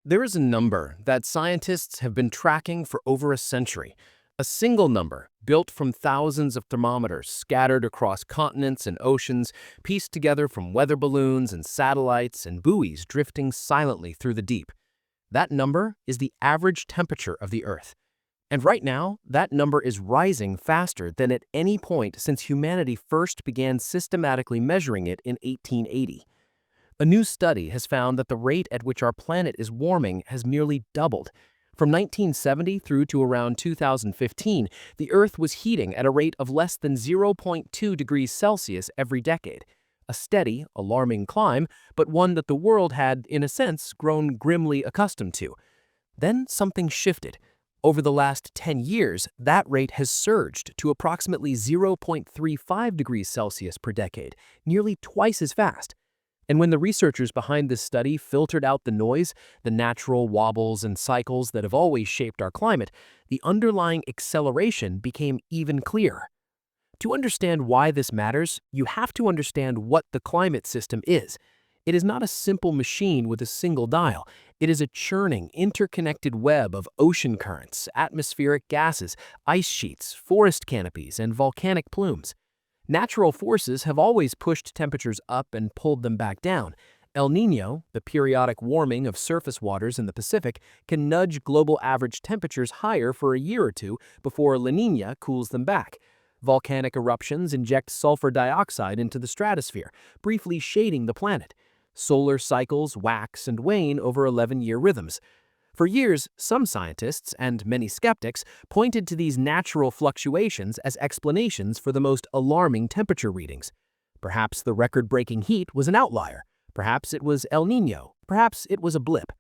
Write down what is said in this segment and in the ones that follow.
There is a number that scientists have been tracking for over a century. A single number, built from thousands of thermometers scattered across continents and oceans, pieced together from weather balloons and satellites and buoys drifting silently through the deep. That number is the average temperature of the Earth. And right now, that number is rising faster than at any point since humanity first began systematically measuring it in 1880. A new study has found that the rate at which our planet is warming has nearly doubled. From 1970 through to around 2015, the Earth was heating at a rate of less than zero point 0.2 degrees Celsius every decade. A steady, alarming climb, but one that the world had, in a sense, grown grimly accustomed to. Then something shifted. Over the last 10 years, that rate has surged to approximately 0.35 degrees Celsius per decade, nearly twice as fast. And when the researchers behind this study filtered out the noise, the natural wobbles and cycles that have always shaped our climate, the underlying acceleration became even clearer. To understand why this matters, you have to understand what the climate system is. It is not a simple machine with a single dial. It is a churning, interconnected web of ocean currents, atmospheric gases, ice sheets, forest canopies, and volcanic plumes. Natural forces have always pushed temperatures up and pulled them back down. El Niño, the periodic warming of surface waters in the Pacific, can nudge global average temperatures higher for a year or two before La Niña cools them back. Volcanic eruptions inject sulfur dioxide into the stratosphere, briefly shading the planet. Solar cycles wax and wane over 11-year rhythms. For years, some scientists, and many skeptics, pointed to these natural fluctuations as explanations for the most alarming temperature readings. Perhaps the record-breaking heat was an outlier. Perhaps it was El Niño. Perhaps it was a blip.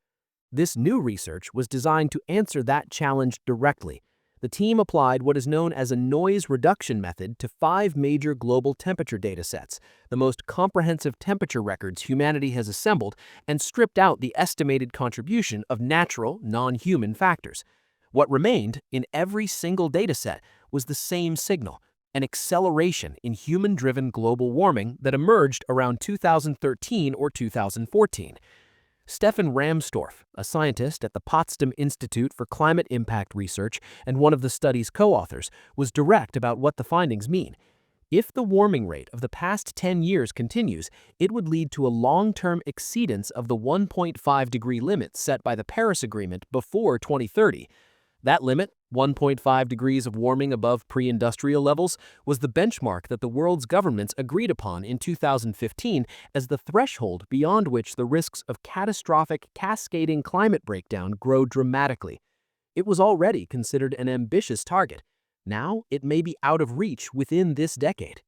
This new research was designed to answer that challenge directly. The team applied what is known as a noise reduction method to 5 major global temperature datasets, the most comprehensive temperature records humanity has assembled, and stripped out the estimated contribution of natural, non-human factors. What remained in every single dataset was the same signal, an acceleration in human-driven global warming that emerged around 2013 or 2014. Stefan Ramstorff, a scientist at the Potsdam Institute for Climate Impact Research and one of the study's co-authors, was direct about what the findings mean. If the warming rate of the past 10 years continues, it would lead to a long-term exceedance of the 1.5 degree limit set by the Paris Agreement before 2030. That limit, 1.5 degrees of warming above pre-industrial levels, was the benchmark that the world's governments agreed upon in 2015 as the threshold beyond which the risks of catastrophic, cascading climate breakdown grow dramatically. It was already considered an ambitious target. Now it may be out of reach within this decade.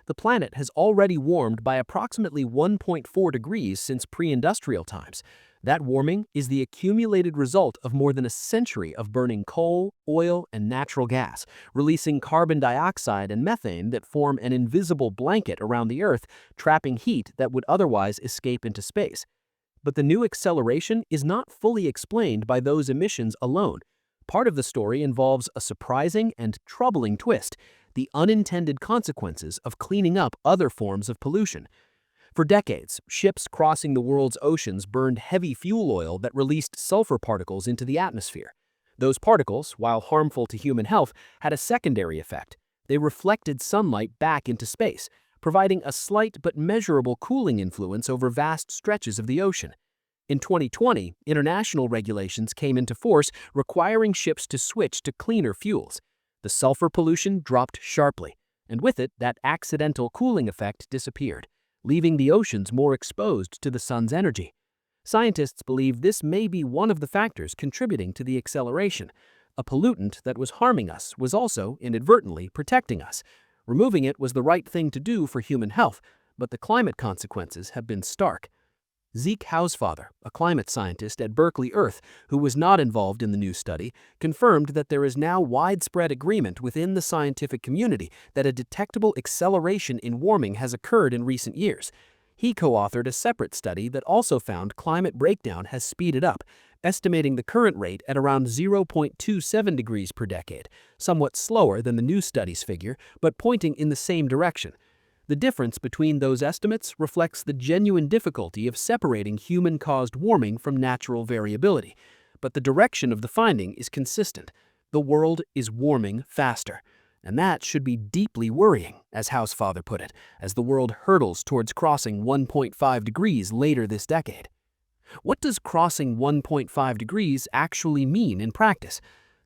The planet has already warmed by approximately 1.4 degrees since pre-industrial times. That warming is the accumulated result of more than a century of burning coal, oil, and natural gas, releasing carbon dioxide and methane that form an invisible blanket around the Earth, trapping heat that would otherwise escape into space. But the new acceleration is not fully explained by those emissions alone. Part of the story involves a surprising and troubling twist: the unintended consequences of cleaning up other forms of pollution. For decades, ships crossing the world's oceans burned heavy fuel oil that released sulfur particles into the atmosphere. Those particles, while harmful to human health, had a secondary effect. They reflected sunlight back into space, providing a slight but measurable cooling influence over vast stretches of the ocean. In 2020, international regulations came into force requiring ships to switch to cleaner fuels. The sulfur pollution dropped sharply, and with it, that accidental cooling effect disappeared, leaving the oceans more exposed to the sun's energy. Scientists believe this may be one of the factors contributing to the acceleration. A pollutant that was harming us was also inadvertently protecting us. Removing it was the right thing to do for human health, but the climate consequences have been stark. Zeke Hausfather, a climate scientist at Berkeley Earth who was not involved in the new study, confirmed that there is now widespread agreement within the scientific community that a detectable acceleration in warming has occurred in recent years. He co-authored a separate study that also found climate breakdown has speeded up, estimating the current rate at around 0.27 degrees per decade, somewhat slower than the new study's figure, but pointing in the same direction. The difference between those estimates reflects the genuine difficulty of separating human-caused warming from natural variability. But the direction of the finding is consistent. The world is warming faster. And that should be deeply worrying, as Housefather put it, as the world hurtles towards crossing 1.5 degrees later this decade. What does crossing 1.5 degrees actually mean in practice?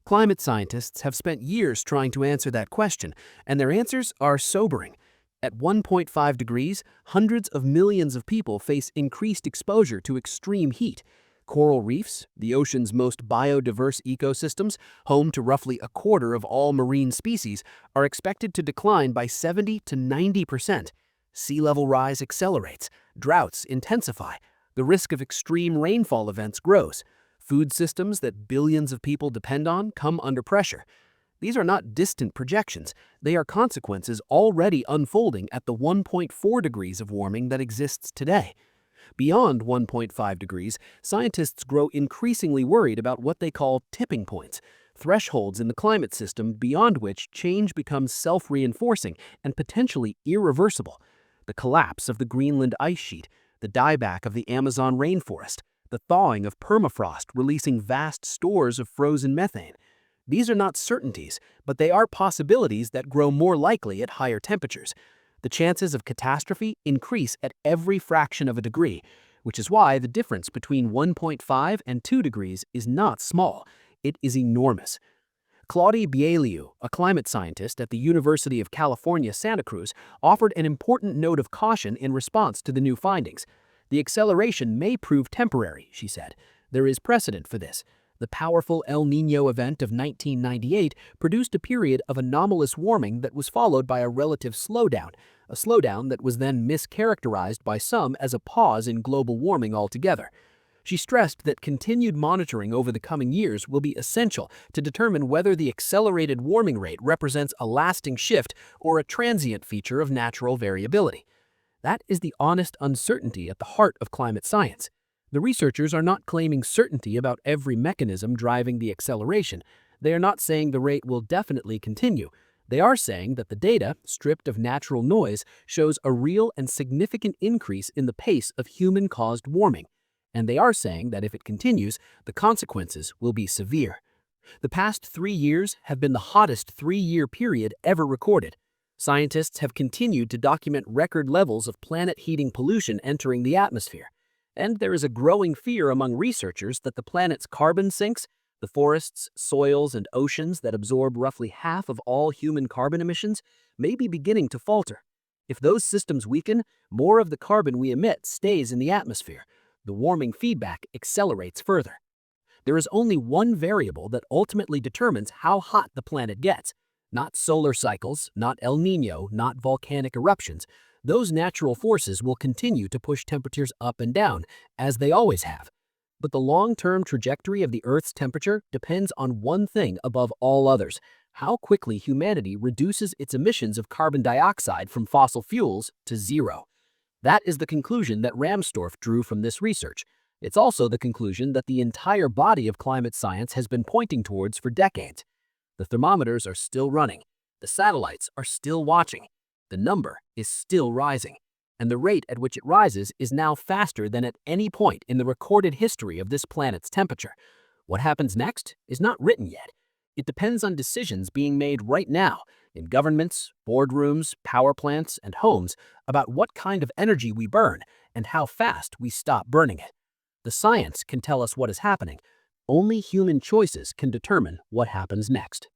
Climate scientists have spent years trying to answer that question, and their answers are sobering. At 1.5 degrees, hundreds of millions of people face increased exposure to extreme heat. Coral reefs, the ocean's most biodiverse ecosystems, home to roughly a quarter of all marine species, are expected to decline by 70 to 90%. Sea level rise accelerates, droughts intensify, the risk of extreme rainfall events grows. Food systems that billions of people depend on come under pressure. These are not distant projections. They are consequences already unfolding at the 1.4 degrees of warming that exists today. Beyond 1.5 degrees, scientists grow increasingly worried about what they call tipping points, thresholds in the climate system beyond which change becomes self-reinforcing and potentially irreversible. The collapse of the Greenland ice sheet, the dieback of the Amazon rainforest, the thawing of permafrost releasing vast stores of frozen methane. These are not certainties, but they are possibilities that grow more likely at higher temperatures. The chances of catastrophe increase at every fraction of a degree, which is why the difference between 1.5 and 2 degrees is not small. It is enormous. Claudia Bieliu, a climate scientist at the University of California, Santa Cruz, offered an important note of caution in response to the new findings. The acceleration may prove temporary, she said. There is precedent for this. The powerful El Niño event of 1998 produced a period of anomalous warming that was followed by a relative slowdown, a slowdown that was then mischaracterized by some as a pause in global warming altogether. She stressed that continued monitoring over the coming years will be essential to determine whether the accelerated warming rate represents a lasting shift or a transient feature of natural variability. That is the honest uncertainty at the heart of climate science. The researchers are not claiming certainty about every mechanism driving the acceleration. They are not saying the rate will definitely continue. They are saying that the data, stripped of natural noise, shows a real and significant increase in the pace of human-caused warming. And they are saying that if it continues, the consequences will be severe. The past 3 years have been the hottest 3-year period ever recorded. Scientists have continued to document record levels of planet-heating pollution entering the atmosphere. And there is a growing fear among researchers that the planet's carbon sinks, the forests, soils, and oceans that absorb roughly half of all human carbon emissions, may be beginning to falter. If those systems weaken, more of the carbon we emit stays in the atmosphere. The warming feedback accelerates further. There is only one variable that ultimately determines how hot the planet gets. Not solar cycles, not El Niño, not volcanic eruptions. Those natural forces will continue to push temperatures up and down, as they always have. But the long-term trajectory of the Earth's temperature depends on one thing above all others: how quickly humanity reduces its emissions of carbon dioxide from fossil fuels to zero. That is the conclusion that Ramstorff drew from this research. It's also the conclusion that the entire body of climate science has been pointing towards for decades. The thermometers are still running. The satellites are still watching. The number is still rising, and the rate at which it rises is now faster than at any point in the recorded history of this planet's temperature. What happens next is not written yet. It depends on decisions being made right now in governments, boardrooms, power plants, and homes about what kind of energy we burn and how fast we stop burning it. The science can tell us what is happening. Only human choices can determine what happens next.